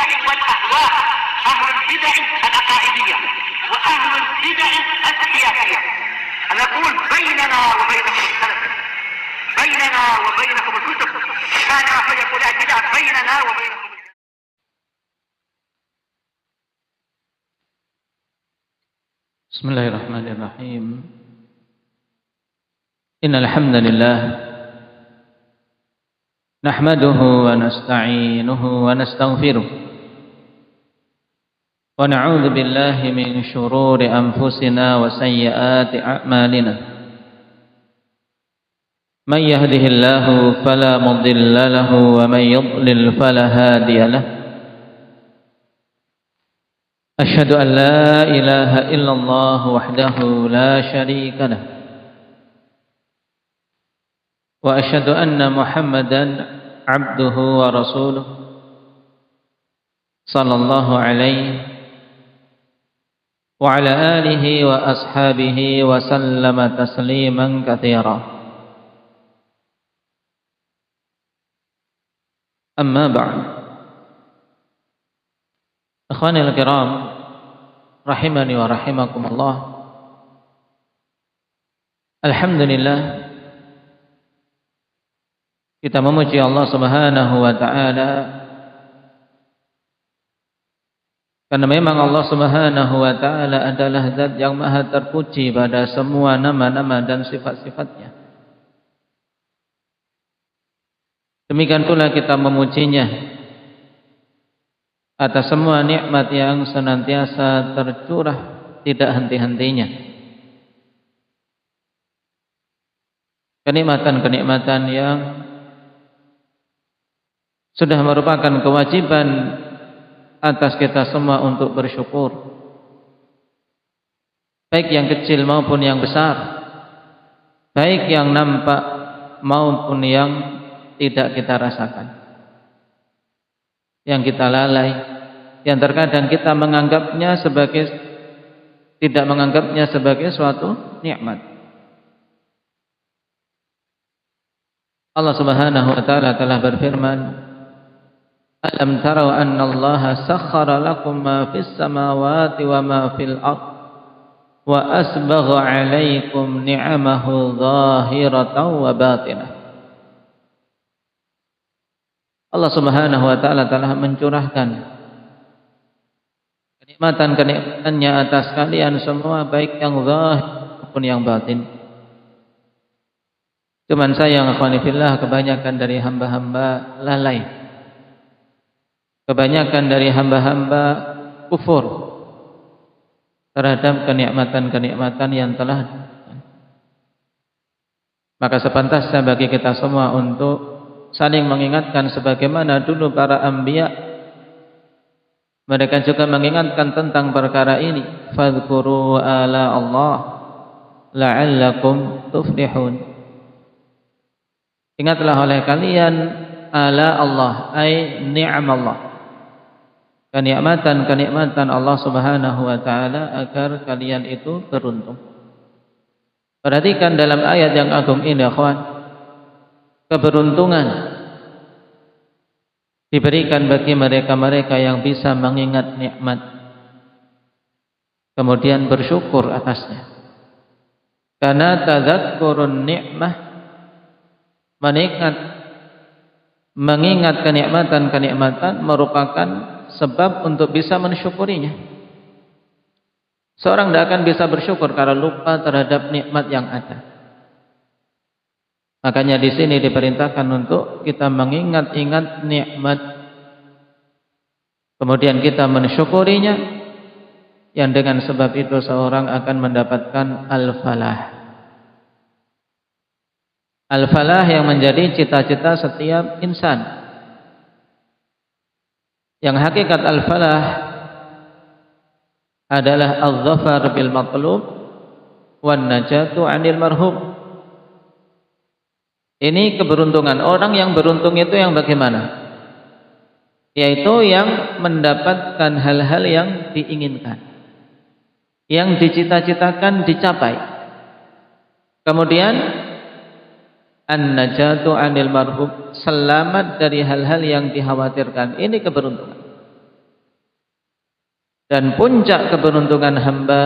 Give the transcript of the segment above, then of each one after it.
البدع والأهواء، أهل البدع العقائدية وأهل البدع السياسية. نقول بيننا وبينكم السلف، بيننا وبينكم الكتب، كان فيقول البدع بيننا وبينكم. Bismillahirrahmanirrahim. Innal hamdalillah nahmaduhu wa nasta'inuhu wa nastaghfiruh wa na'udzu billahi min shururi anfusina wa sayyiati a'malina. Man yahdihillahu fala mudilla lahu wa man yudlil fala hadiya lahu. أشهد أن لا إله إلا الله وحده لا شريك له وأشهد أن محمدا عبده ورسوله صلى الله عليه وعلى آله وأصحابه وسلم تسليما كثيرا. أما بعد، Ikhwanil kiram rahimani wa rahimakumullah. Alhamdulillah, kita memuji Allah Subhanahu wa taala karena memang Allah Subhanahu wa taala adalah zat yang maha terpuji pada semua nama-nama dan sifat-sifatnya. Demikian pula kita memujinya atas semua nikmat yang senantiasa tercurah tidak henti-hentinya. Kenikmatan-kenikmatan yang sudah merupakan kewajiban atas kita semua untuk bersyukur, baik yang kecil maupun yang besar, baik yang nampak maupun yang tidak kita rasakan, yang kita lalai, yang terkadang kita tidak menganggapnya sebagai suatu nikmat. Allah Subhanahu wa taala telah berfirman, "Alam tarau anna Allaha sakhkhara lakum ma fis samawati wa ma fil ardh wa asbagha 'alaikum ni'amahu dhahiratan wa batinah." Allah Subhanahu wa taala telah mencurahkan kenikmatan-kenikmatannya atas kalian semua, baik yang zahir maupun yang batin. Cuman sayang akhwani fillah, kebanyakan dari hamba-hamba lalai, kebanyakan dari hamba-hamba kufur terhadap kenikmatan-kenikmatan yang telah. Maka sepantasnya bagi kita semua untuk saling mengingatkan sebagaimana dulu para anbiya, mereka juga mengingatkan tentang perkara ini. Fadhkuru ala Allah la'allakum tuflihun. Ingatlah oleh kalian ala Allah, ay ni'amallah, kenikmatan Allah Subhanahu wa taala, agar kalian itu beruntung. Perhatikan dalam ayat yang agung ini, akhwan, keberuntungan diberikan bagi mereka-mereka yang bisa mengingat nikmat kemudian bersyukur atasnya. Karena tadzakkurun nikmah, mengingat kenikmatan-kenikmatan merupakan sebab untuk bisa mensyukurinya. Seorang tidak akan bisa bersyukur kalau lupa terhadap nikmat yang ada. Makanya di sini diperintahkan untuk kita mengingat-ingat nikmat, kemudian kita mensyukurinya, yang dengan sebab itu seorang akan mendapatkan al-falah. Al-falah yang menjadi cita-cita setiap insan. Yang hakikat al-falah adalah al-dhafar bil matlub wan najatu 'anil marhub. Ini keberuntungan. Orang yang beruntung itu yang bagaimana? Yaitu yang mendapatkan hal-hal yang diinginkan, yang dicita-citakan dicapai. Kemudian an-najatu 'anil marhub, selamat dari hal-hal yang dikhawatirkan. Ini keberuntungan. Dan puncak keberuntungan hamba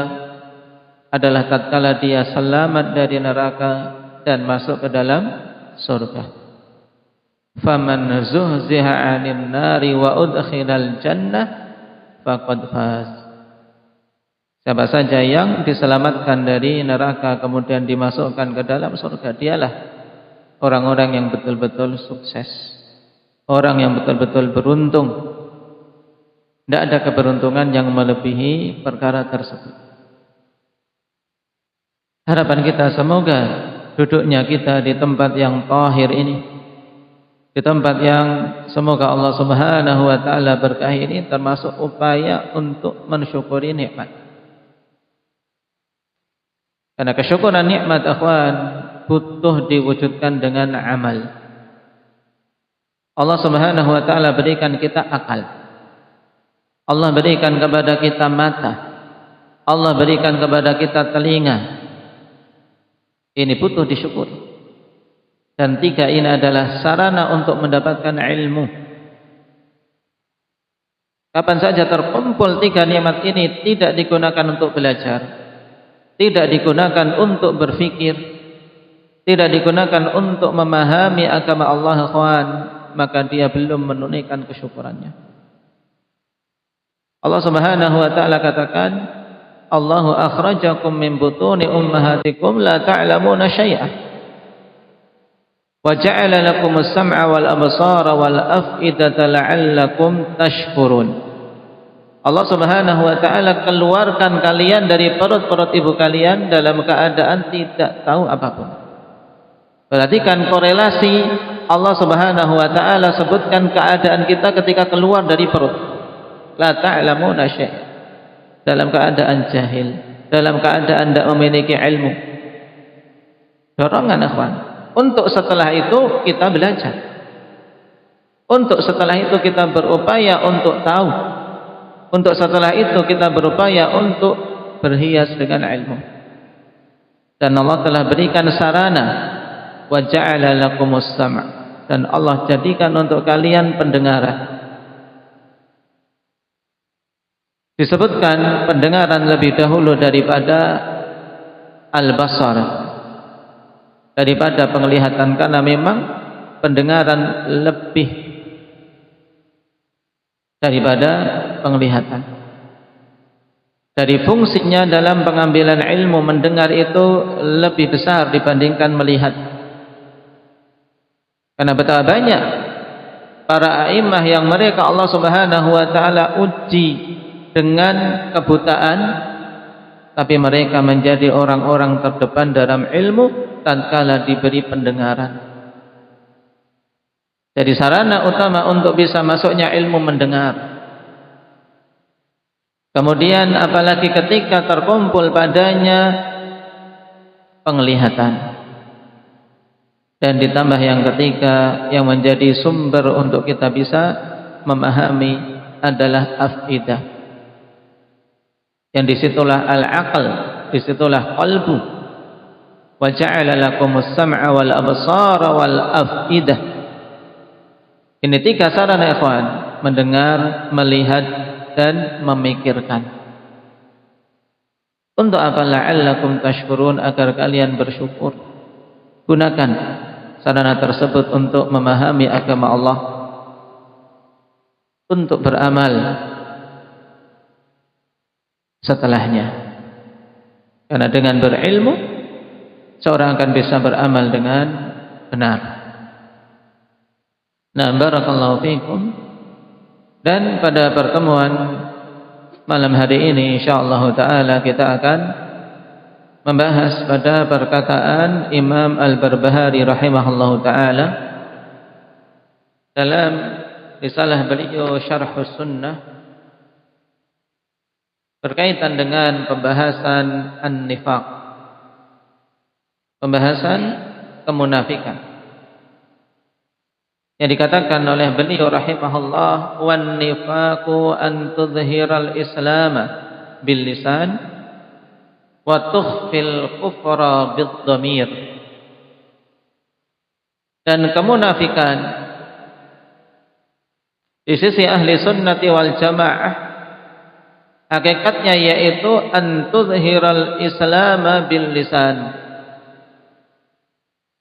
adalah tatkala dia selamat dari neraka dan masuk ke dalam surga. Faman zuhziha 'anil nari wa udkhilal jannah faqad faz. Siapa saja yang diselamatkan dari neraka kemudian dimasukkan ke dalam surga, dialah orang-orang yang betul-betul sukses, orang yang betul-betul beruntung. Tidak ada keberuntungan yang melebihi perkara tersebut. Harapan kita semoga duduknya kita di tempat yang tahir ini, di tempat yang semoga Allah Subhanahu wa taala berkahi ini, termasuk upaya untuk mensyukuri nikmat. Karena kesyukuran nikmat, akhwan, butuh diwujudkan dengan amal. Allah Subhanahu wa taala berikan kita akal. Allah berikan kepada kita mata. Allah berikan kepada kita telinga. Ini butuh disyukuri. Dan 3 ini adalah sarana untuk mendapatkan ilmu. Kapan saja terkumpul 3 nikmat ini, tidak digunakan untuk belajar, tidak digunakan untuk berfikir, tidak digunakan untuk memahami agama Allah, akhwan, maka dia belum menunaikan kesyukurannya. Allah Subhanahu wa taala katakan, Allahu akhrajakum min butuni ummahatikum la ta'lamuna syai'an wa ja'ala lakumus sam'a wal absara wal af'idata la'allakum tashkurun. Allah Subhanahu wa taala keluarkan kalian dari perut-perut ibu kalian dalam keadaan tidak tahu apapun. Perhatikan korelasi Allah Subhanahu wa taala sebutkan keadaan kita ketika keluar dari perut. La ta'lamuna syai'. Dalam keadaan jahil, dalam keadaan tidak memiliki ilmu. Dorongan, akhwan. Untuk setelah itu kita belajar. Untuk setelah itu kita berupaya untuk tahu. Untuk setelah itu kita berupaya untuk berhias dengan ilmu. Dan Allah telah berikan sarana, wa ja'ala lakumus sam', dan Allah jadikan untuk kalian pendengaran. Disebutkan pendengaran lebih dahulu daripada al-basar, daripada penglihatan, karena memang pendengaran lebih daripada penglihatan. Dari fungsinya dalam pengambilan ilmu, mendengar itu lebih besar dibandingkan melihat. Karena betapa banyak para a'imah yang mereka Allah Subhanahu wa taala uji dengan kebutaan, tapi mereka menjadi orang-orang terdepan dalam ilmu tatkala diberi pendengaran. Jadi sarana utama untuk bisa masuknya ilmu mendengar. Kemudian apalagi ketika terkumpul padanya penglihatan. Dan ditambah yang ketiga yang menjadi sumber untuk kita bisa memahami adalah afidah. Yang disitulah al-aql, disitulah qalbu. Wa ja'ala lakumus sam'a wal absara wal afidah. Ini 3 sarana, ikhwan: mendengar, melihat, dan memikirkan. Untuk apa? La'allakum tashkurun, agar kalian bersyukur. Gunakan sarana tersebut untuk memahami agama Allah, untuk beramal setelahnya. Karena dengan berilmu seorang akan bisa beramal dengan benar. Nah, barakallahu fiikum. Dan pada pertemuan malam hari ini insyaallah taala kita akan membahas pada perkataan Imam Al-Barbahari rahimahullahu taala dalam risalah beliau Syarhus Sunnah berkaitan dengan pembahasan an-nifaq, pembahasan kemunafikan. Yang dikatakan oleh beliau rahimahullah, wan nifaqu an tudhiral islam bil lisan wa tukhfil kufra bid dhamir. Dan kemunafikan di sisi ahli sunnati wal jamaah Hakikatnya yaitu an tudhiral Islam bil lisan.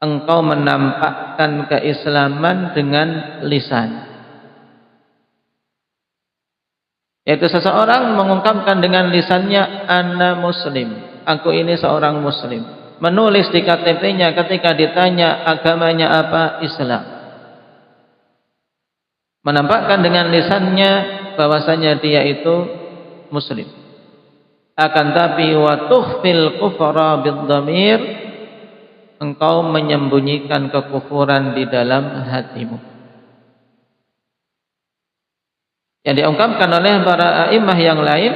Engkau menampakkan keislaman dengan lisan. Yaitu seseorang mengungkapkan dengan lisannya ana muslim, aku ini seorang muslim. Menulis di KTP-nya ketika ditanya agamanya apa, Islam. Menampakkan dengan lisannya bahwasanya dia itu muslim. Akan tapi wa tukhfil kufra bid-dhamir, engkau menyembunyikan kekufuran di dalam hatimu. Yang diungkapkan oleh para a'imah yang lain,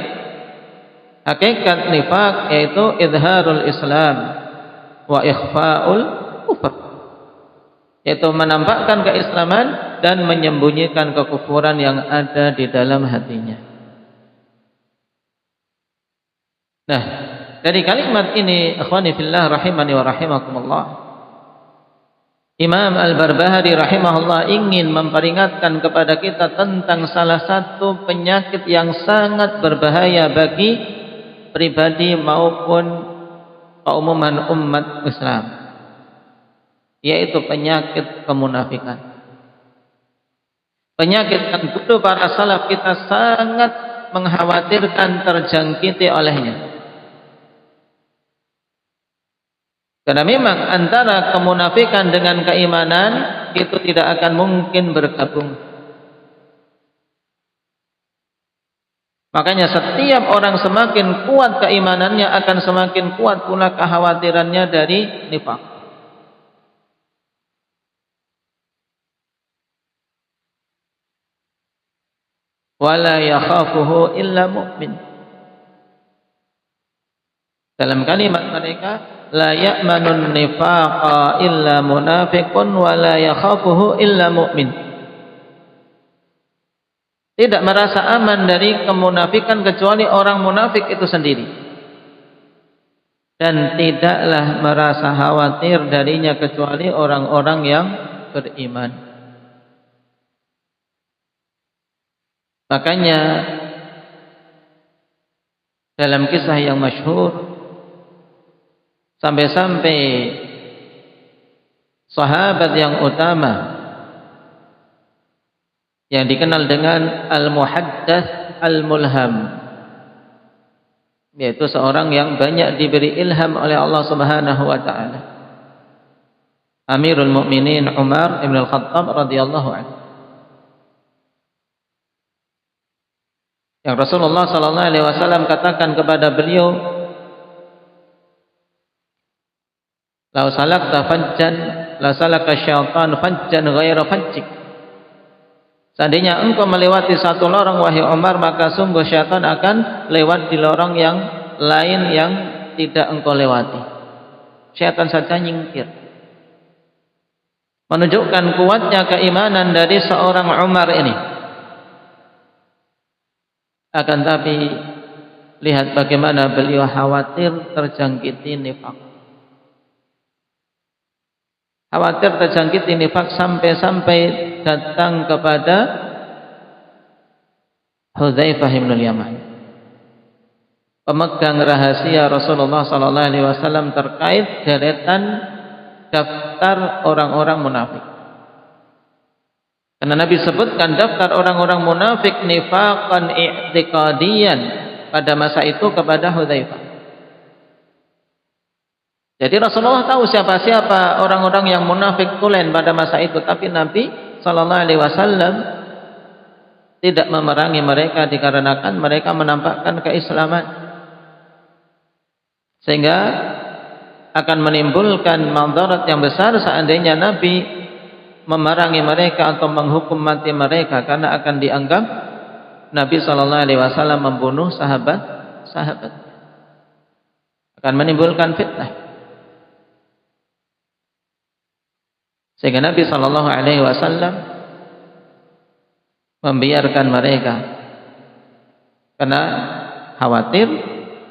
hakikat nifaq yaitu izharul Islam wa ikhfaul kufur, yaitu menampakkan keislaman dan menyembunyikan kekufuran yang ada di dalam hatinya. Nah, dari kalimat ini, ikhwani fillah rahimani wa rahimakumullah, Imam Al-Barbahari rahimahullah ingin memperingatkan kepada kita tentang salah satu penyakit yang sangat berbahaya bagi pribadi maupun keumuman umat Islam, yaitu penyakit kemunafikan. Penyakit yang dulu para salaf kita sangat mengkhawatirkan terjangkiti olehnya. Karena memang antara kemunafikan dengan keimanan itu tidak akan mungkin bergabung. Makanya setiap orang semakin kuat keimanannya akan semakin kuat pula kekhawatirannya dari nifaq. Wala yakhafuhu illa mu'min. Dalam kalimat mereka, la ya'manun nifaqa illa munafiqun wa la yakhafuhu illa mu'min. Tidak merasa aman dari kemunafikan kecuali orang munafik itu sendiri, dan tidaklah merasa khawatir darinya kecuali orang-orang yang beriman. Makanya dalam kisah yang masyhur, sampai-sampai sahabat yang utama yang dikenal dengan Al-Muhaddats Al-Mulham, yaitu seorang yang banyak diberi ilham oleh Allah Subhanahu wa taala, Amirul Mukminin Umar Ibn Al-Khattab radhiyallahu anhu, yang Rasulullah sallallahu alaihi wasallam katakan kepada beliau, "Lau salakta fajjan la salaka syaitan fajjan ghaira fajjik." Seandainya engkau melewati satu lorong wahai Umar, maka sungguh syaitan akan lewat di lorong yang lain yang tidak engkau lewati. Syaitan saja nyingkir. Menunjukkan kuatnya keimanan dari seorang Umar ini. Akan tapi lihat bagaimana beliau khawatir terjangkiti nifaq. Khawatir terjangkiti nifaq sampai-sampai datang kepada Hudzaifah bin Yaman, pemegang rahasia Rasulullah sallallahu alaihi wasallam terkait deretan daftar orang-orang munafik. Karena Nabi sebutkan daftar orang-orang munafik nifaqan i'tiqadiyan pada masa itu kepada Hudzaifah. Jadi Rasulullah tahu siapa-siapa orang-orang yang munafik tulen pada masa itu, tapi Nabi sallallahu alaihi wasallam tidak memerangi mereka dikarenakan mereka menampakkan keislaman, sehingga akan menimbulkan madarat yang besar seandainya Nabi memerangi mereka atau menghukum mati mereka, karena akan dianggap Nabi sallallahu alaihi wasallam membunuh sahabat, akan menimbulkan fitnah. Sehingga Nabi sallallahu alaihi wasallam membiarkan mereka, karena khawatir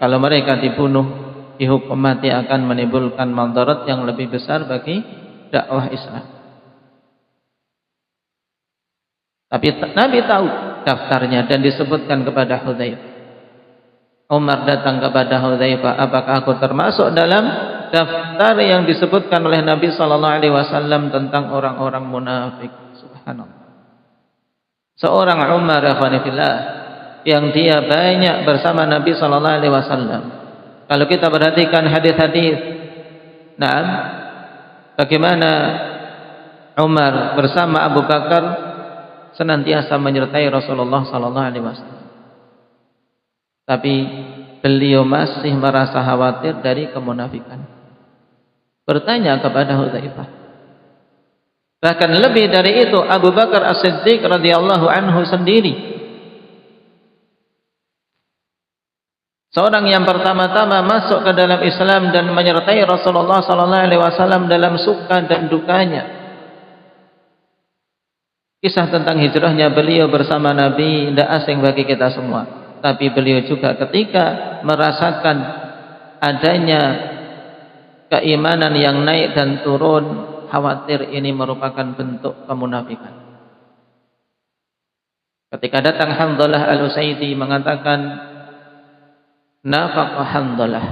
kalau mereka dibunuh, dihukum mati akan menimbulkan madarat yang lebih besar bagi dakwah Islam. Tapi Nabi tahu daftarnya dan disebutkan kepada Hudzaifah. Umar datang kepada Hudzaifah, apakah aku termasuk dalam daftar yang disebutkan oleh Nabi sallallahu alaihi wasallam tentang orang-orang munafik? Subhanallah. Seorang Umar ikhwanillah yang dia banyak bersama Nabi sallallahu alaihi wasallam. Kalau kita perhatikan hadis-hadis, nah, bagaimana Umar bersama Abu Bakar senantiasa menyertai Rasulullah sallallahu alaihi wasallam. Tapi beliau masih merasa khawatir dari kemunafikan. Bertanya kepada Hudzaifah. Bahkan lebih dari itu, Abu Bakar As-Siddiq radhiyallahu anhu sendiri, seorang yang pertama-tama masuk ke dalam Islam dan menyertai Rasulullah sallallahu alaihi wasallam dalam suka dan dukanya. Kisah tentang hijrahnya beliau bersama Nabi tidak asing bagi kita semua. Tapi beliau juga ketika merasakan adanya keimanan yang naik dan turun, khawatir ini merupakan bentuk kemunafikan. Ketika datang Hanzalah Al-Usaidi mengatakan, nafaqa Hanzalah.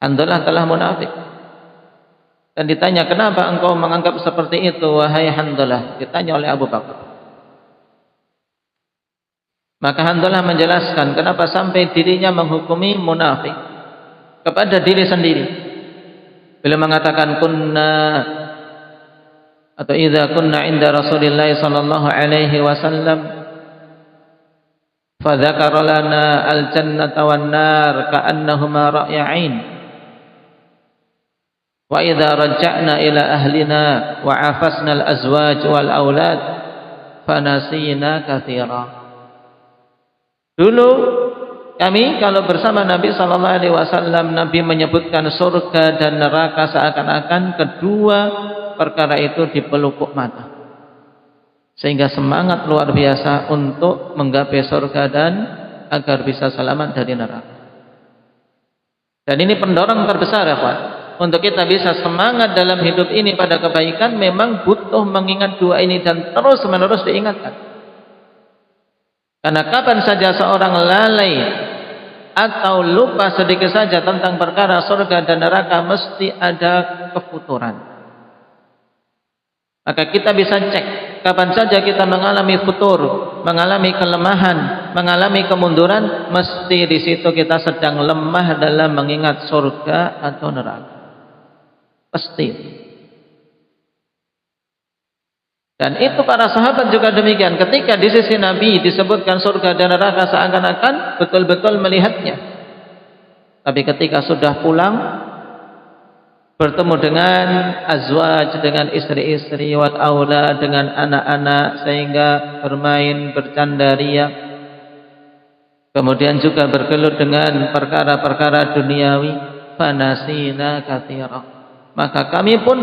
Hanzalah telah munafik. Dan ditanya, kenapa engkau menganggap seperti itu wahai Hanzalah? Ditanya oleh Abu Bakar. Maka Hanzalah menjelaskan kenapa sampai dirinya menghukumi munafik kepada diri sendiri. Beliau mengatakan kunna atau idza kunna inda Rasulillah sallallahu alaihi wasallam fa dzakara lana al-jannata wan nar ka'annahuma ra'yain. Wa idza raja'na ila ahlina wa 'afasna al-azwaj wal aulad fanasina katsira. Dulu kami kalau bersama Nabi sallallahu alaihi wasallam, Nabi menyebutkan surga dan neraka seakan-akan kedua perkara itu di pelupuk mata. Sehingga semangat luar biasa untuk menggapai surga dan agar bisa selamat dari neraka. Dan ini pendorong terbesar ya Pak. Untuk kita bisa semangat dalam hidup ini pada kebaikan memang butuh mengingat dua ini dan terus-menerus diingatkan. Karena kapan saja seorang lalai atau lupa sedikit saja tentang perkara surga dan neraka, mesti ada kefuturan. Maka kita bisa cek kapan saja kita mengalami futur, mengalami kelemahan, mengalami kemunduran, mesti di situ kita sedang lemah dalam mengingat surga atau neraka. Pasti. Dan itu para sahabat juga demikian. Ketika di sisi Nabi disebutkan surga dan neraka seakan-akan betul-betul melihatnya. Tapi ketika sudah pulang bertemu dengan azwaj, dengan istri-istri, wal aula, dengan anak-anak, sehingga bermain, bercanda ria, kemudian juga bergelut dengan perkara-perkara duniawi, fanasina katsira. Maka kami pun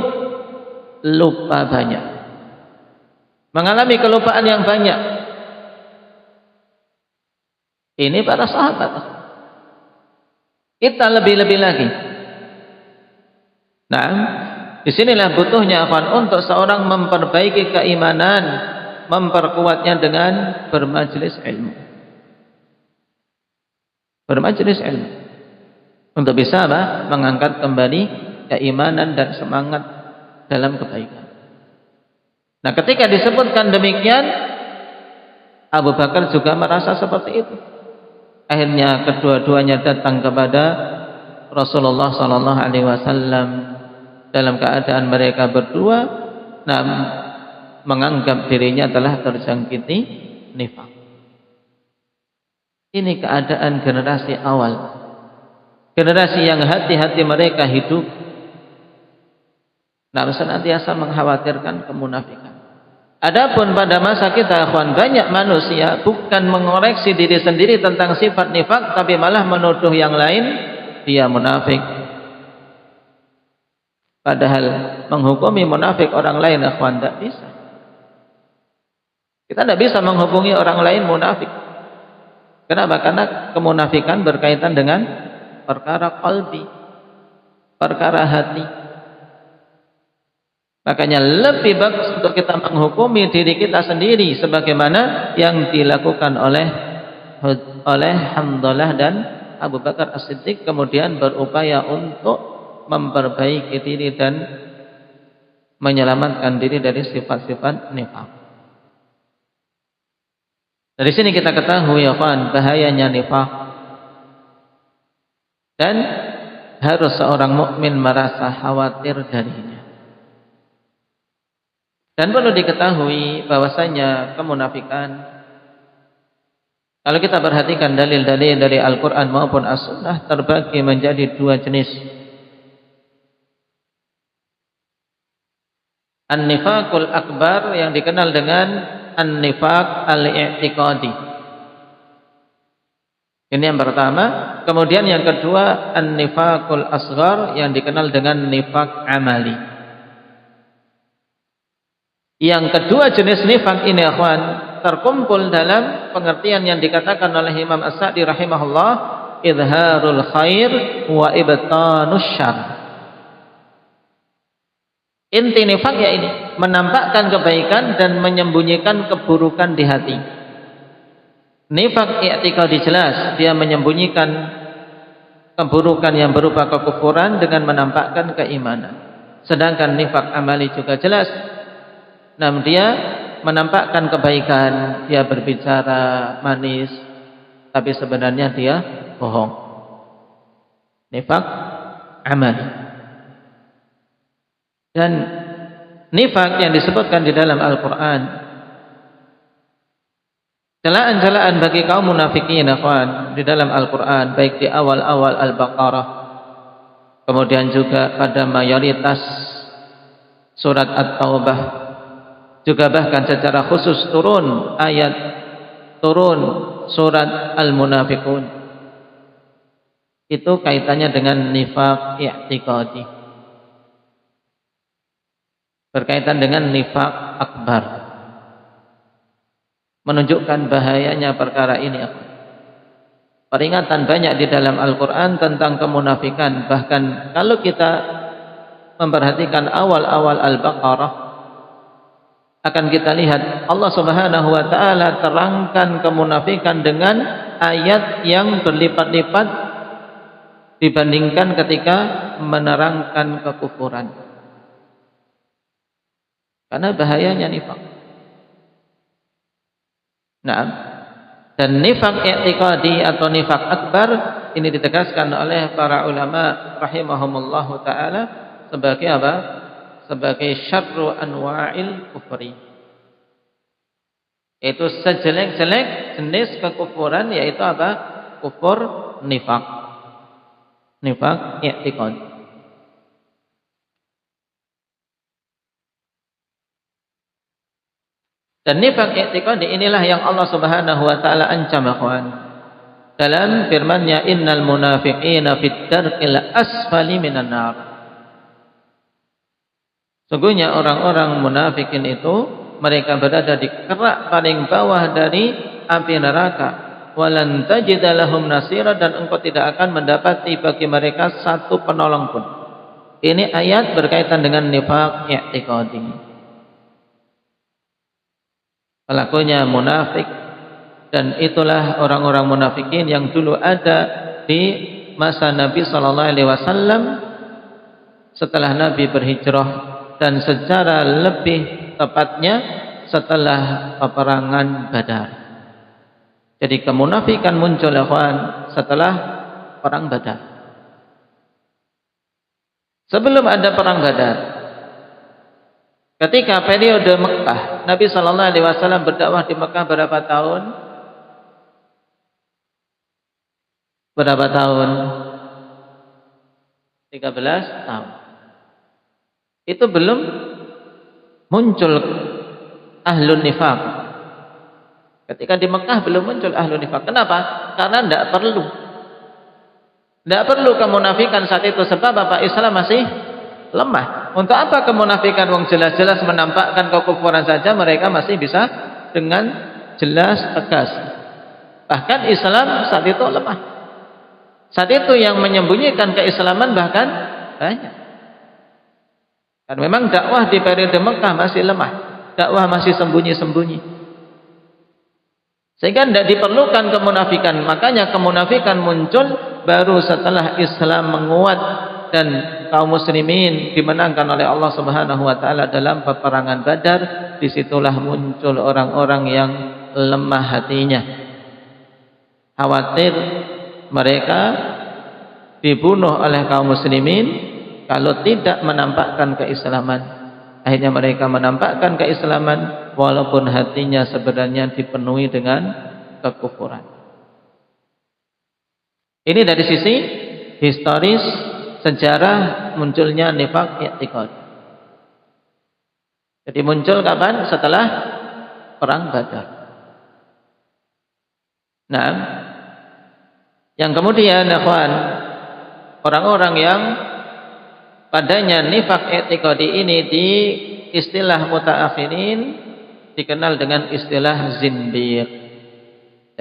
lupa banyak, mengalami kelupaan yang banyak. Ini para sahabat. Kita lebih-lebih lagi. Nah, disinilah butuhnya akhwan untuk seorang memperbaiki keimanan, memperkuatnya dengan bermajlis ilmu. Bermajlis ilmu untuk bisa mengangkat kembali keimanan dan semangat dalam kebaikan. Nah, ketika disebutkan demikian, Abu Bakar juga merasa seperti itu. Akhirnya kedua-duanya datang kepada Rasulullah sallallahu alaihi wasallam dalam keadaan mereka berdua menganggap dirinya telah terjangkiti nifaq. Ini keadaan generasi awal. Generasi yang hati-hati mereka hidup senantiasa mengkhawatirkan kemunafikan. Adapun pada masa kita, akhwan, banyak manusia bukan mengoreksi diri sendiri tentang sifat nifak, tapi malah menuduh yang lain dia munafik. Padahal menghukumi munafik orang lain, akhwan, tidak bisa. Kita tidak bisa menghubungi orang lain munafik. Kenapa? Karena kemunafikan berkaitan dengan perkara qalbi, perkara hati. Makanya lebih bagus untuk kita menghukumi diri kita sendiri sebagaimana yang dilakukan oleh oleh Hamdalah dan Abu Bakar As-Siddiq, kemudian berupaya untuk memperbaiki diri dan menyelamatkan diri dari sifat-sifat nifaq. Dari sini kita ketahui ya kawan, bahayanya nifaq, dan harus seorang mukmin merasa khawatir darinya. Dan perlu diketahui bahwasanya kemunafikan, kalau kita perhatikan dalil-dalil dari Al-Quran maupun As-Sunnah, terbagi menjadi dua jenis. An-nifaqul akbar yang dikenal dengan an-nifaq al-i'tiqadi. Ini yang pertama. Kemudian yang kedua, an-nifaqul asghar yang dikenal dengan nifaq amali. Yang kedua jenis nifaq ini akhwan terkumpul dalam pengertian yang dikatakan oleh Imam As-Sa'di rahimahullah, izharul khair wa ibtanus syarr. Inti nifaq ya ini, menampakkan kebaikan dan menyembunyikan keburukan di hati. Nifaq i'tiqadi jelas, dia menyembunyikan keburukan yang berupa kekufuran dengan menampakkan keimanan. Sedangkan nifaq amali juga jelas, namun dia menampakkan kebaikan, dia berbicara manis, tapi sebenarnya dia bohong. Nifaq amali. Dan nifaq yang disebutkan di dalam Al-Quran, celaan-celaan bagi kaum munafikin akhwan di dalam Al-Quran, baik di awal-awal Al-Baqarah, kemudian juga pada mayoritas surat At-Taubah, juga bahkan secara khusus turun surat Al-Munafiqun. Itu kaitannya dengan nifaq i'tiqadi, berkaitan dengan nifaq akbar, menunjukkan bahayanya perkara ini. Peringatan banyak di dalam Al-Quran tentang kemunafikan. Bahkan kalau kita memperhatikan awal-awal Al-Baqarah, akan kita lihat Allah Subhanahu wa taala terangkan kemunafikan dengan ayat yang berlipat-lipat dibandingkan ketika menerangkan kekufuran. Karena bahayanya nifaq. Nah, dan nifaq i'tiqadi atau nifaq akbar ini ditegaskan oleh para ulama rahimahumullahu taala sebagai apa? Sebagai syarru anwa'il kufri. Itu sejelek-jelek jenis kekufuran, yaitu apa? Kufur nifaq. Nifaq i'tiqadi. Dan nifaq i'tiqadi inilah yang Allah Subhanahu wa taala ancam akhwan. Dalam firman-Nya, innal munafiqina fid darqil asfali minan nar. Sungguhnya orang-orang munafikin itu mereka berada di kerak paling bawah dari api neraka. Walan tajida lahum nasira, dan engkau tidak akan mendapati bagi mereka satu penolong pun. Ini ayat berkaitan dengan nifaq i'tiqadi. Pelakunya munafik, dan itulah orang-orang munafikin yang dulu ada di masa Nabi sallallahu alaihi wasallam setelah Nabi berhijrah, dan secara lebih tepatnya setelah peperangan Badar. Jadi kemunafikan muncul akhwan setelah perang Badar. Sebelum ada perang Badar, ketika periode Mekah, Nabi sallallahu alaihi wasallam berdakwah di Mekah berapa tahun? Berapa tahun? 13 tahun. Itu belum muncul ahlun nifaq. Ketika di Mekah belum muncul ahlun nifaq. Kenapa? Karena tidak perlu. Tidak perlu kemunafikan saat itu, sebab apa? Islam masih lemah. Untuk apa kemunafikan? Wong jelas-jelas menampakkan kekufuran saja mereka masih bisa dengan jelas tegas. Bahkan Islam saat itu lemah. Saat itu yang menyembunyikan keislaman bahkan banyak. Dan memang dakwah di periode Mekah masih lemah. Dakwah masih sembunyi-sembunyi. Sehingga tidak diperlukan kemunafikan. Makanya kemunafikan muncul baru setelah Islam menguat dan kaum muslimin dimenangkan oleh Allah Subhanahu wa taala dalam peperangan Badar. Disitulah muncul orang-orang yang lemah hatinya, khawatir mereka dibunuh oleh kaum muslimin kalau tidak menampakkan keislaman. Akhirnya mereka menampakkan keislaman walaupun hatinya sebenarnya dipenuhi dengan kekufuran. Ini dari sisi historis sejarah munculnya nifaq i'tiqadi. Jadi muncul kapan? Setelah perang Badar. Nah, yang kemudian ikhwan, orang-orang yang padanya nifaq i'tiqadi ini di istilah mutaakhirin dikenal dengan istilah zindiq.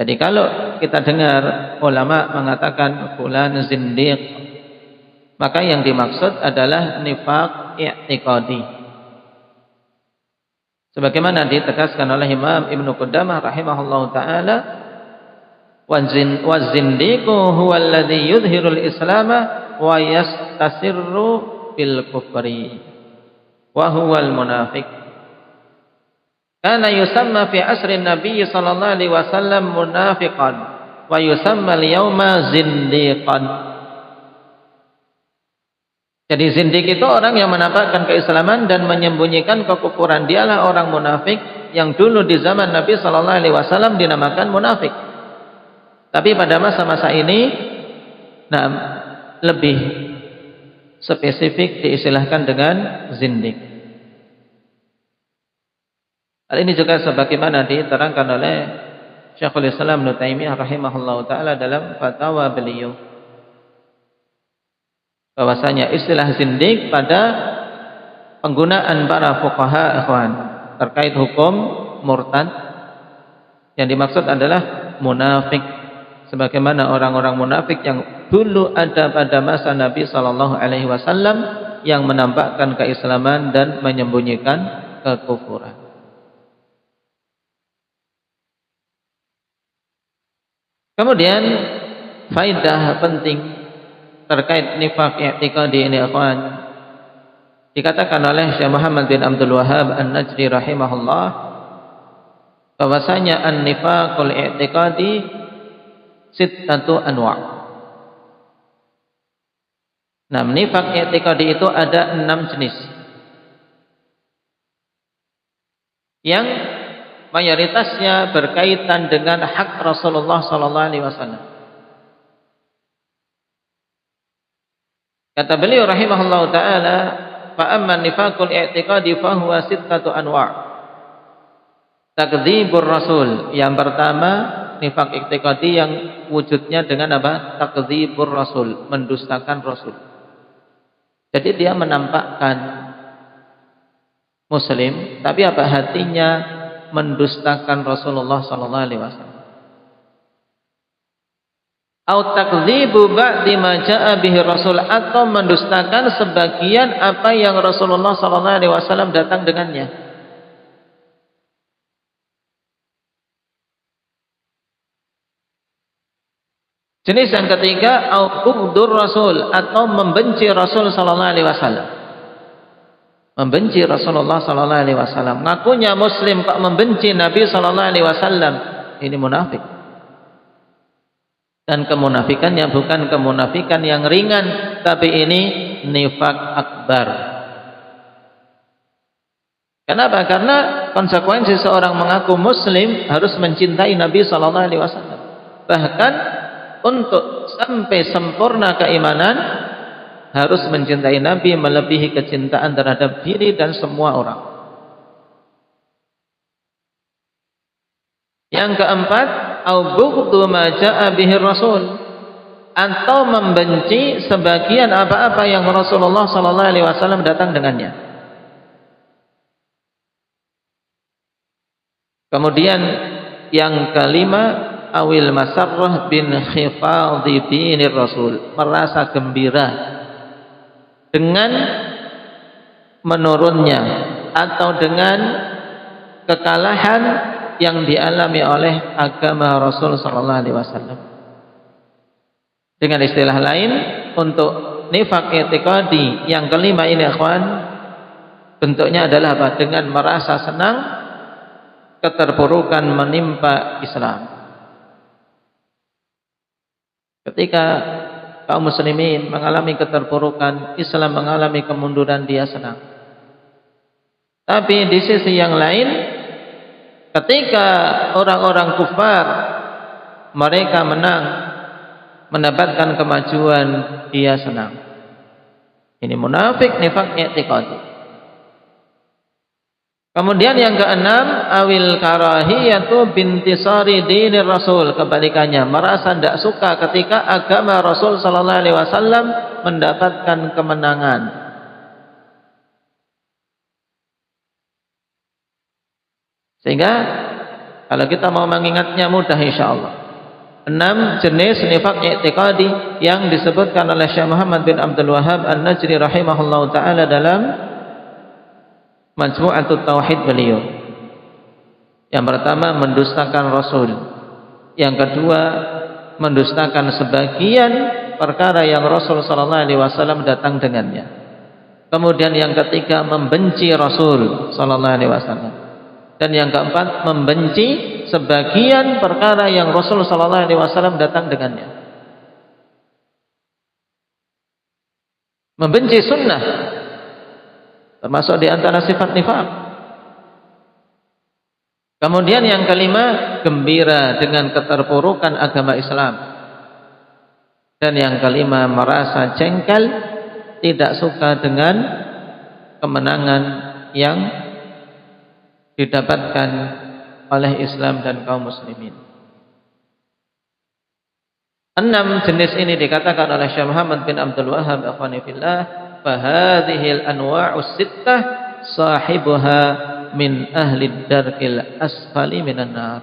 Jadi kalau kita dengar ulama mengatakan fulan zindiq, maka yang dimaksud adalah nifaq i'tiqadi. Sebagaimana ditegaskan oleh Imam Ibnu Qudamah rahimahullahu taala, wa zindiqu huwa alladhi yudhhirul islama wa yastasirru bil kufri wa huwal munafiq. Kana yusamma fi asrin Nabi sallallahu alaihi wasallam munafiqan wa yusamma al-yawma zindiqan. Jadi zindiq itu orang yang menampakkan keislaman dan menyembunyikan kekufuran. Dialah orang munafik yang dulu di zaman Nabi sallallahu alaihi wasallam dinamakan munafik. Tapi pada masa-masa ini lebih spesifik diistilahkan dengan zindiq. Hal ini juga sebagaimana diterangkan oleh Syekhul Islam Ibnu Taimiyah rahimahullahu taala dalam fatwa beliau, bahwasanya istilah zindiq pada penggunaan para fuqaha ikhwan terkait hukum murtad, yang dimaksud adalah munafik, sebagaimana orang-orang munafik yang dulu ada pada masa Nabi sallallahu alaihi wasallam yang menampakkan keislaman dan menyembunyikan kekufuran. Kemudian faidah penting terkait nifaq i'tiqadi ini ikhwan, dikatakan oleh Syekh Muhammad bin Abdul Wahhab An-Najdi rahimahullah bahwasanya an-nifaqul i'tiqadi sittatu anwa'. Nah, nifaq i'tiqadi itu ada 6 jenis. Yang mayoritasnya berkaitan dengan hak Rasulullah sallallahu alaihi wasallam. Kata beliau rahimahullahu taala, fa amma nifaqul i'tiqadi fa huwa sittatu anwa'. Takdzibur rasul, yang pertama nifaq i'tiqadi yang wujudnya dengan apa? Takdzibur rasul, mendustakan rasul. Jadi dia menampakkan muslim, tapi apa hatinya mendustakan Rasulullah sallallahu alaihi wasallam. Au takdzibu ba'di ma jaa'a bihi rasul, atau mendustakan sebagian apa yang Rasulullah sallallahu alaihi wasallam datang dengannya. Jenis yang ketiga, au bughdur rasul, atau membenci Rasul sallallahu alaihi wasallam. Membenci Rasulullah sallallahu alaihi wasallam. Ngakunya muslim kok membenci Nabi sallallahu alaihi wasallam. Ini munafik. Dan kemunafikannya bukan kemunafikan yang ringan, tapi ini nifaq akbar. Kenapa? Karena konsekuensi seorang mengaku muslim harus mencintai Nabi sallallahu alaihi wasallam. Bahkan untuk sampai sempurna keimanan harus mencintai Nabi melebihi kecintaan terhadap diri dan semua orang. Yang keempat, au bughdu ma jaa'a bihi rasul, atau membenci sebagian apa-apa yang Rasulullah sallallahu alaihi wasallam datang dengannya. Kemudian yang kelima, awil masarrah bin khifadhi dinir rasul, merasa gembira dengan menurunnya atau dengan kekalahan yang dialami oleh agama Rasul sallallahu alaihi wasallam. Dengan istilah lain, untuk nifaq i'tiqadi yang kelima ini ikhwan, bentuknya adalah apa? Dengan merasa senang keterpurukan menimpa Islam. Ketika kaum muslimin mengalami keterpurukan, Islam mengalami kemunduran, dia senang. Tapi di sisi yang lain, ketika orang-orang kufar mereka menang, mendapatkan kemajuan, dia senang. Ini munafik nifaq i'tiqadi. Kemudian yang keenam, awil karahiyatu bintisari dinir Rasul, kebalikannya, merasa tidak suka ketika agama Rasul sallallahu alaihi wasallam mendapatkan kemenangan. Sehingga kalau kita mau mengingatnya mudah insyaallah. 6 jenis nifaq i'tiqadi yang disebutkan oleh Syekh Muhammad bin Abdul Wahhab An-Najri rahimahullahu taala dalam Majmu'atut Tauhid beliau. Yang pertama, mendustakan Rasul. Yang kedua, mendustakan sebagian perkara yang Rasul sallallahu alaihi wasallam datang dengannya. Kemudian yang ketiga, membenci Rasul sallallahu alaihi wasallam. Dan yang keempat, membenci sebagian perkara yang Rasul sallallahu alaihi wasallam datang dengannya. Membenci sunnah termasuk di antara sifat nifaq. Kemudian yang kelima, gembira dengan keterpurukan agama Islam. Dan yang kelima, merasa jengkel, tidak suka dengan kemenangan yang didapatkan oleh Islam dan kaum muslimin. 6 jenis ini dikatakan oleh Syekh Muhammad bin Abdul Wahhab akhwani fillah, fahadhil anwa'us sittah sahibuha min ahli darkil asfali minan nar.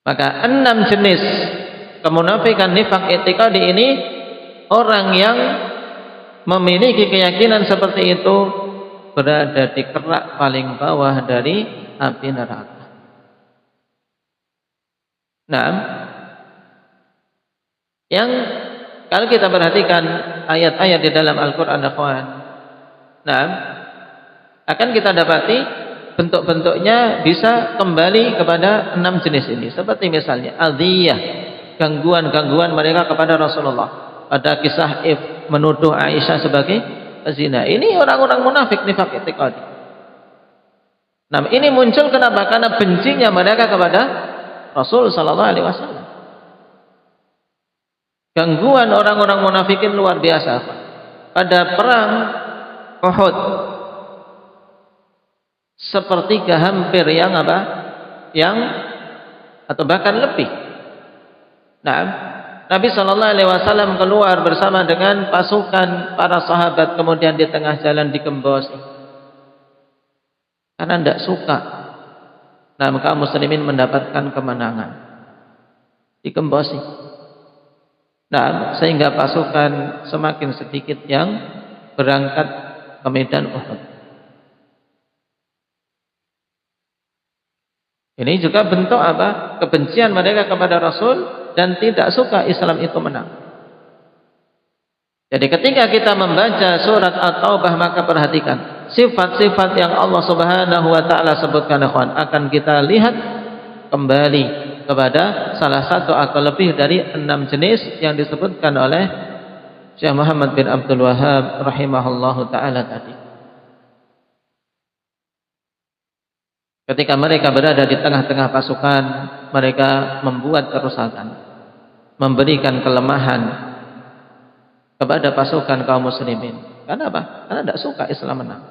Maka 6 jenis kemunafikan nifaq i'tiqadi ini, orang yang memiliki keyakinan seperti itu berada di kerak paling bawah dari api neraka. Nah, yang kalau kita perhatikan ayat-ayat di dalam Al-Quran, nah, akan kita dapati bentuk-bentuknya bisa kembali kepada 6 jenis ini. Seperti misalnya adhiyah, gangguan-gangguan mereka kepada Rasulullah. Pada kisah menuduh Aisyah sebagai zina. Ini orang-orang munafik nifaq i'tiqadi. Nah, ini muncul kenapa? Karena bencinya mereka kepada Rasul sallallahu alaihi wasallam. Gangguan orang-orang munafikin luar biasa. Pada perang Uhud, sepertiga hampir yang apa? Yang atau bahkan lebih. Nah, Nabi sallallahu alaihi wasallam keluar bersama dengan pasukan para sahabat, kemudian di tengah jalan digembosi. Karena tidak suka. Nah, kaum muslimin mendapatkan kemenangan. Digembosi. Nah, sehingga pasukan semakin sedikit yang berangkat ke medan Uhud. Ini juga bentuk apa? Kebencian mereka kepada Rasul dan tidak suka Islam itu menang. Jadi ketika kita membaca surat At-Taubah, maka perhatikan sifat-sifat yang Allah Subhanahu wa taala sebutkan, akan kita lihat kembali kepada salah satu atau lebih dari 6 jenis yang disebutkan oleh Syekh Muhammad bin Abdul Wahhab rahimahullahu taala tadi. Ketika mereka berada di tengah-tengah pasukan, mereka membuat kerusakan, memberikan kelemahan kepada pasukan kaum muslimin. Karena apa? Karena tidak suka Islam menang.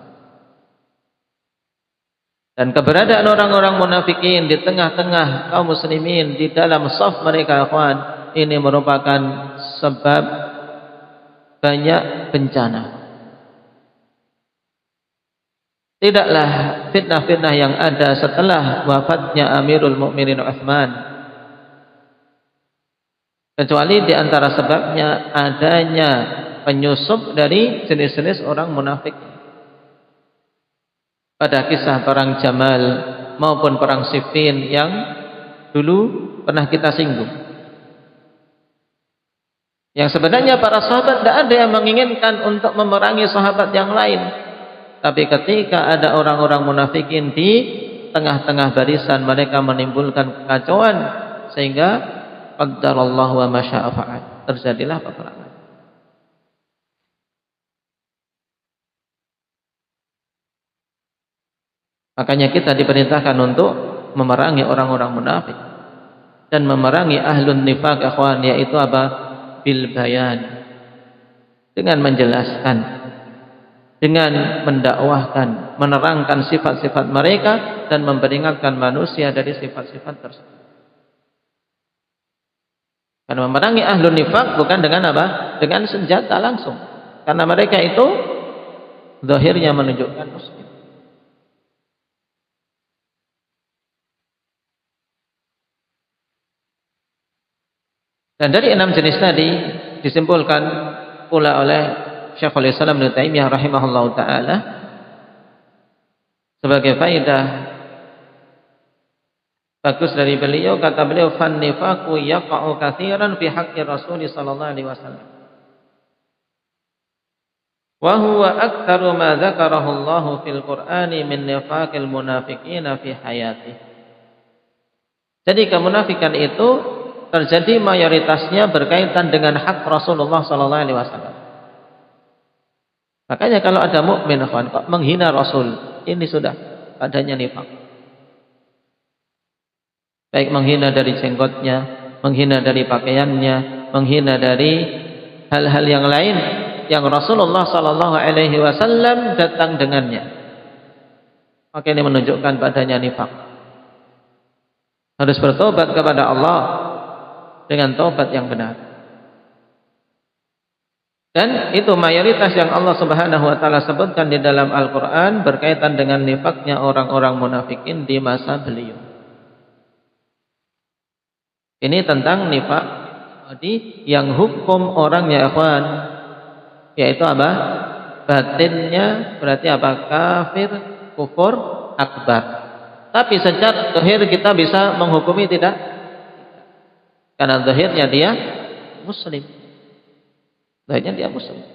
Dan keberadaan orang-orang munafikin di tengah-tengah kaum muslimin, di dalam shaf mereka, ikhwan, ini merupakan sebab banyak bencana. Tidaklah fitnah-fitnah yang ada setelah wafatnya Amirul Mukminin Utsman, kecuali di antara sebabnya adanya penyusup dari jenis-jenis orang munafik. Pada kisah perang Jamal, maupun perang Siffin yang dulu pernah kita singgung. Yang sebenarnya para sahabat tidak ada yang menginginkan untuk memerangi sahabat yang lain. Tapi ketika ada orang-orang munafikin di tengah-tengah barisan, mereka menimbulkan kekacauan sehingga qaddarallahu wa masya'a fa'al. Terjadilah peperangan. Makanya kita diperintahkan untuk memerangi orang-orang munafik dan memerangi ahlun nifaq, ikhwan, yaitu apa? Bil bayan, dengan menjelaskan, dengan mendakwahkan, menerangkan sifat-sifat mereka dan memperingatkan manusia dari sifat-sifat tersebut. Karena memerangi ahlun nifaq bukan dengan apa? Dengan senjata langsung. Karena mereka itu zahirnya menunjukkan muslim. Dan dari 6 jenis tadi disimpulkan pula oleh Syekhul Islam Ibnu Taimiyah rahimahullahu taala sebagai faedah bagus dari beliau, kata beliau, fan nifaqu yaqa'u katsiran fi haqqi Rasul sallallahu alaihi wasallam wa huwa aktsaru ma dzakarahu Allah fil Qur'ani min nifaqil munafiqina fi hayatihi. Jadi kemunafikan itu terjadi mayoritasnya berkaitan dengan hak Rasulullah sallallahu alaihi wasallam. Makanya kalau ada mukmin kok menghina Rasul, ini sudah adanya nifaq. Baik menghina dari jenggotnya, menghina dari pakaiannya, menghina dari hal-hal yang lain yang Rasulullah sallallahu alaihi wasallam datang dengannya. Maka ini menunjukkan padanya nifaq. Harus bertobat kepada Allah dengan taubat yang benar. Dan itu mayoritas yang Allah Subhanahu wa taala sebutkan di dalam Al-Qur'an berkaitan dengan nifaknya orang-orang munafikin di masa beliau. Ini tentang nifak yang hukum orangnya, ikhwan, yaitu apa? Batinnya berarti apa? Kafir, kufur akbar. Tapi secara zahir kita bisa menghukumi tidak? Karena zahirnya dia muslim. Zahirnya dia muslim.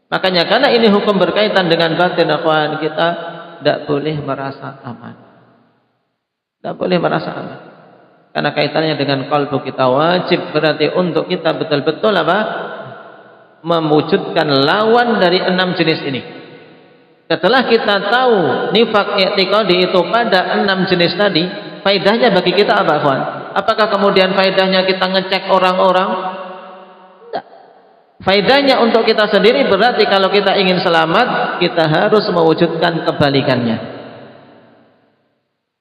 Makanya karena ini hukum berkaitan dengan batin, akhwan, kita tidak boleh merasa aman. Tidak boleh merasa aman. Karena kaitannya dengan qalbu kita, wajib berarti untuk kita betul-betul apa? Mewujudkan lawan dari 6 jenis ini. Setelah kita tahu nifaq i'tiqadi itu pada 6 jenis tadi, faedahnya bagi kita apa, akhwan? Apakah kemudian faedahnya kita ngecek orang-orang? Tidak. Faedahnya untuk kita sendiri berarti kalau kita ingin selamat, kita harus mewujudkan kebalikannya.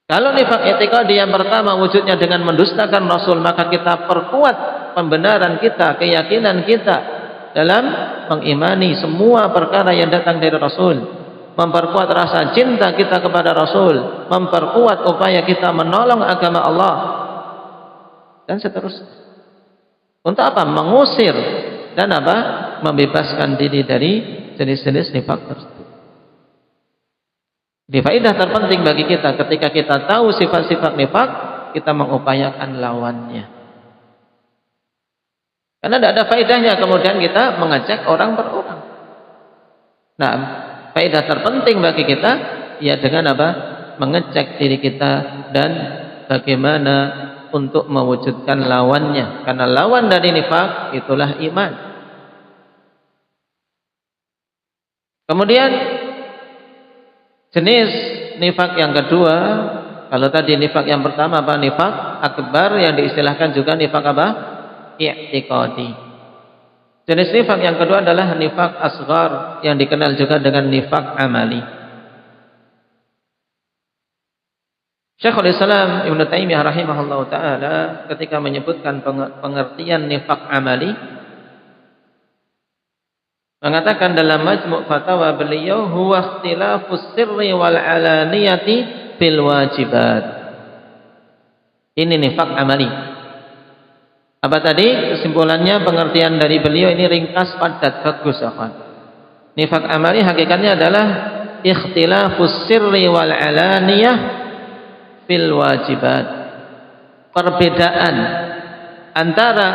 Kalau nifaq i'tiqadi yang pertama wujudnya dengan mendustakan Rasul, maka kita perkuat pembenaran kita, keyakinan kita dalam mengimani semua perkara yang datang dari Rasul, memperkuat rasa cinta kita kepada Rasul, memperkuat upaya kita menolong agama Allah, dan seterusnya. Untuk apa? Mengusir dan apa? Membebaskan diri dari jenis-jenis nifaq tersebut. Di faedah terpenting bagi kita ketika kita tahu sifat-sifat nifaq, kita mengupayakan lawannya. Karena tidak ada faedahnya kemudian kita mengecek orang per orang. Nah, faedah terpenting bagi kita ya dengan apa? Mengecek diri kita dan bagaimana untuk mewujudkan lawannya. Karena lawan dari nifaq itulah iman. Kemudian jenis nifaq yang kedua, kalau tadi nifaq yang pertama apa? Nifaq akbar, yang diistilahkan juga nifaq apa? I'tiqadi. Jenis nifaq yang kedua adalah nifaq asghar, yang dikenal juga dengan nifaq amali. Syekhul Islam Ibnu Taimiyah rahimahullahu taala ketika menyebutkan pengertian nifaq amali, mengatakan dalam Majmu' Fatawa beliau, huwa ikhtilafus sirri wal alaniyati fil wajibat. Ini nifaq amali. Apa tadi kesimpulannya? Pengertian dari beliau ini ringkas, padat, bagus, akhwan. Nifaq amali hakikatnya adalah ikhtilafus sirri wal alaniyah fil wajibat. Perbedaan antara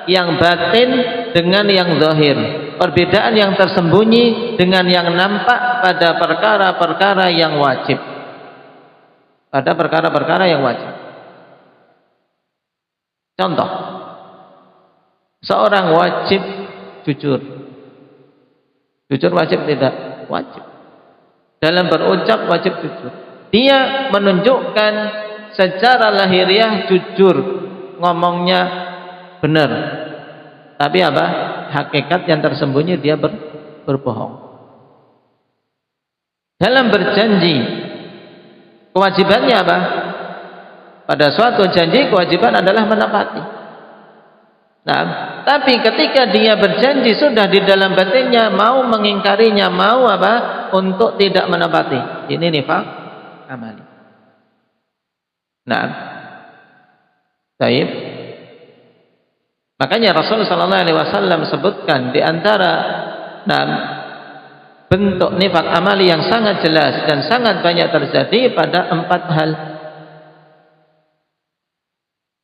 yang batin dengan yang zahir, perbedaan yang tersembunyi dengan yang nampak pada perkara-perkara yang wajib. Pada perkara-perkara yang wajib. Contoh, seorang wajib jujur. Jujur wajib tidak? Wajib. Dalam berucap wajib jujur. Dia menunjukkan secara lahiriah jujur, ngomongnya benar. Tapi apa? Hakikat yang tersembunyi dia berbohong. Dalam berjanji, kewajibannya apa? Pada suatu janji kewajiban adalah menepati. Nah, tapi ketika dia berjanji sudah di dalam batinnya mau mengingkarinya, mau apa? Untuk tidak menepati. Ini nifaq amali. Nah, baik. Makanya Rasulullah sallallahu alaihi wasallam sebutkan di antara bentuk nifaq amali yang sangat jelas dan sangat banyak terjadi pada 4 hal.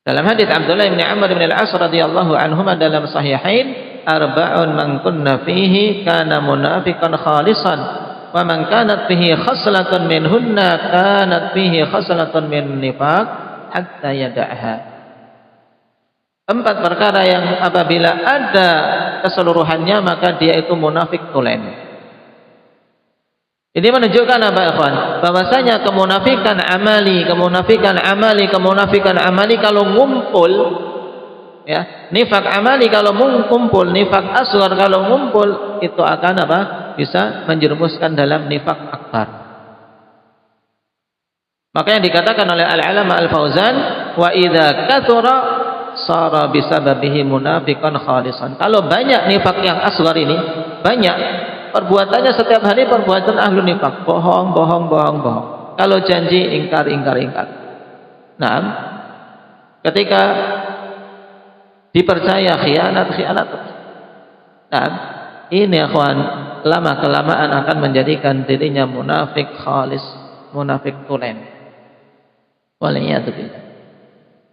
Dalam hadits Abdullah bin Amr bin Al-As radhiyallahu anhuma dalam sahihain, arba'un man kunna fihi kana munafiqan khalisan wa man kanat fihi khaslatun minhunna kanat fihi khaslatun min nifaq hatta yada'ha. 4 perkara yang apabila ada keseluruhannya maka dia itu munafik tulen. Ini menunjukkan apa, ikhwan? Bahwasanya kemunafikan amali kalau ngumpul, ya, nifak amali kalau ngumpul, nifak asghar kalau ngumpul, itu akan apa? Bisa menjerumuskan dalam nifak akbar. Makanya dikatakan oleh Al-Alama Al-Fauzan, wa idza katsura sara bisababihi munafiqan khalisan. Kalau banyak nifak yang asghar ini, banyak perbuatannya setiap hari perbuatan ahlu nifaq, bohong. Kalau janji ingkar. Nah, ketika dipercaya khianat. Nah, ini akhwan lama kelamaan akan menjadikan dirinya munafik khalis, munafik tulen. Waliyadzubillah.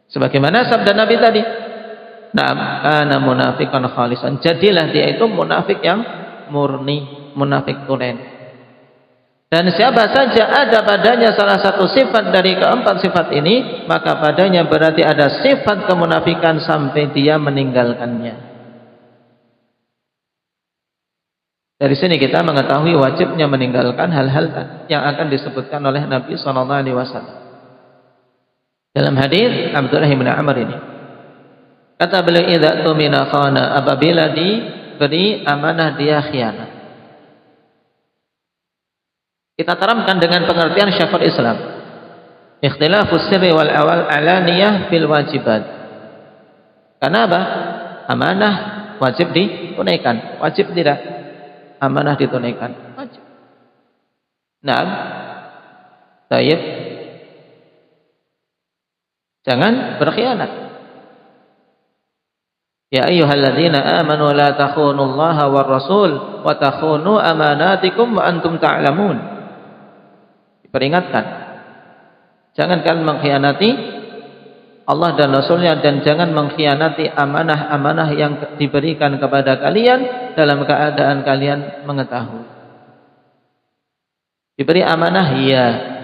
Sebagaimana sabda Nabi tadi, "Na'am kana munafiqan khalisan." Jadilah dia itu munafik yang murni, munafik tulen. Dan siapa saja ada padanya salah satu sifat dari keempat sifat ini, maka padanya berarti ada sifat kemunafikan sampai dia meninggalkannya. Dari sini kita mengetahui wajibnya meninggalkan hal-hal yang akan disebutkan oleh Nabi SAW. Dalam hadis Abdullah bin Amr ini, kata beliau, idza tumina khana, apabila diberi amanah dia khianat. Kita teramkan dengan pengertian Syekhul Islam, ikhtilafus sirri wal alaniyah fil wajibat. Karena apa? Amanah wajib ditunaikan, wajib tidak? Amanah ditunaikan, wajib. Nah, baik. Jangan berkhianat. Ya ayyuhalladzina amanu la takhunullaha war rasul wa takhunu amanatikum wa antum ta'lamun. Diperingatkan, jangan kalian mengkhianati Allah dan Rasulnya, dan jangan mengkhianati amanah-amanah yang diberikan kepada kalian dalam keadaan kalian mengetahui. Diberi amanah,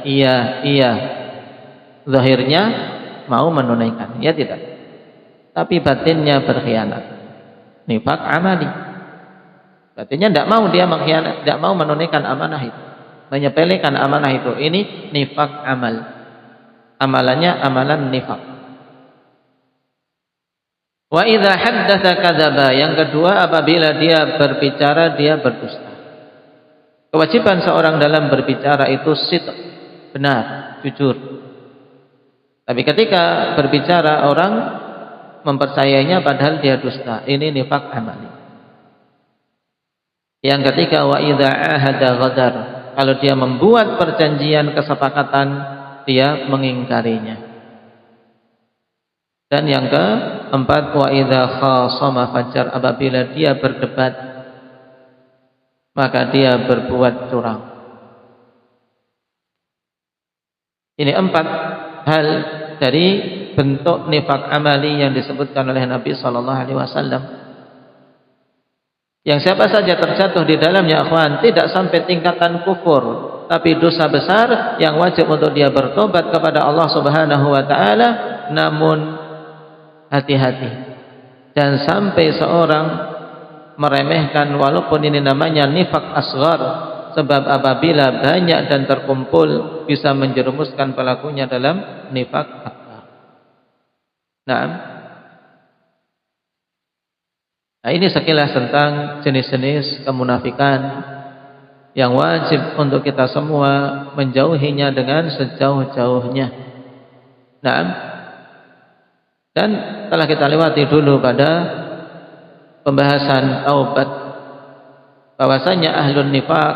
iya. Zahirnya mau menunaikan, ya tidak. Tapi batinnya berkhianat. Nifaq amali. Batinnya tidak mau dia mengkhianat, tidak mau menunaikan amanah itu, menyepelekan amanah itu. Ini nifaq amal. Amalannya amalan nifaq. Wa idza haddatsa kadzaba. Yang kedua, apabila dia berbicara dia berdusta. Kewajiban seorang dalam berbicara itu sidq, benar, jujur. Tapi ketika berbicara orang mempercayainya padahal dia dusta, ini nifaq amali. Yang ketiga, wa idza ahada ghadar. Kalau dia membuat perjanjian kesepakatan, dia mengingkarinya. Dan yang keempat, wa idza khasama fajar. Apabila dia berdebat, maka dia berbuat curang. Ini 4 hal dari bentuk nifak amali yang disebutkan oleh Nabi sallallahu alaihi wasallam. Yang siapa saja terjatuh di dalamnya akhwan, tidak sampai tingkatan kufur, tapi dosa besar yang wajib untuk dia bertobat kepada Allah Subhanahu wa taala. Namun hati-hati, dan sampai seorang meremehkan walaupun ini namanya nifak asghar, sebab apabila banyak dan terkumpul bisa menjerumuskan pelakunya dalam nifak akbar. Nah, ini sekilas tentang jenis-jenis kemunafikan yang wajib untuk kita semua menjauhinya dengan sejauh-jauhnya. Nah, dan telah kita lewati dulu pada pembahasan taubat, bahwasanya ahlun nifaq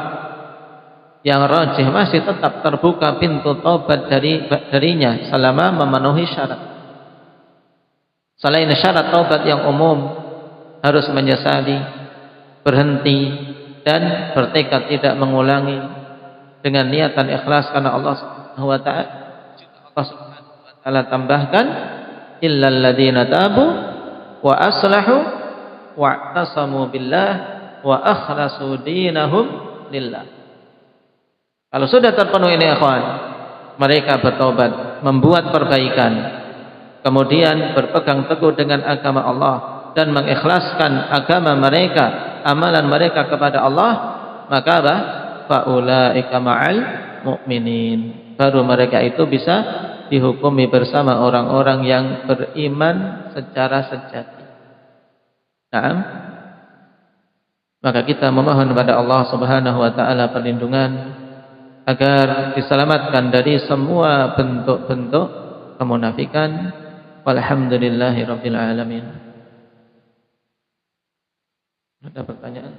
yang rajih masih tetap terbuka pintu taubat darinya selama memenuhi syarat. Selain syarat taubat yang umum, harus menyesali, berhenti, dan bertekad tidak mengulangi dengan niatan ikhlas karena Allah Subhanahu wa taala. Allah Subhanahu wa taala tambahkan, illal ladzina tabu wa aslahu wa'tasamu billah wa akhlasu dinahum lillah. Kalau sudah terpenuhi ini ikhwan, mereka bertobat, membuat perbaikan, kemudian berpegang teguh dengan agama Allah dan mengikhlaskan agama mereka, amalan mereka kepada Allah, maka faulaika ma'al mu'minin, baru mereka itu bisa dihukumi bersama orang-orang yang beriman secara sejati. Nah, maka kita memohon kepada Allah Subhanahu wa taala perlindungan agar diselamatkan dari semua bentuk-bentuk kemunafikan. Walhamdulillahirabbil alamin. Ada pertanyaan?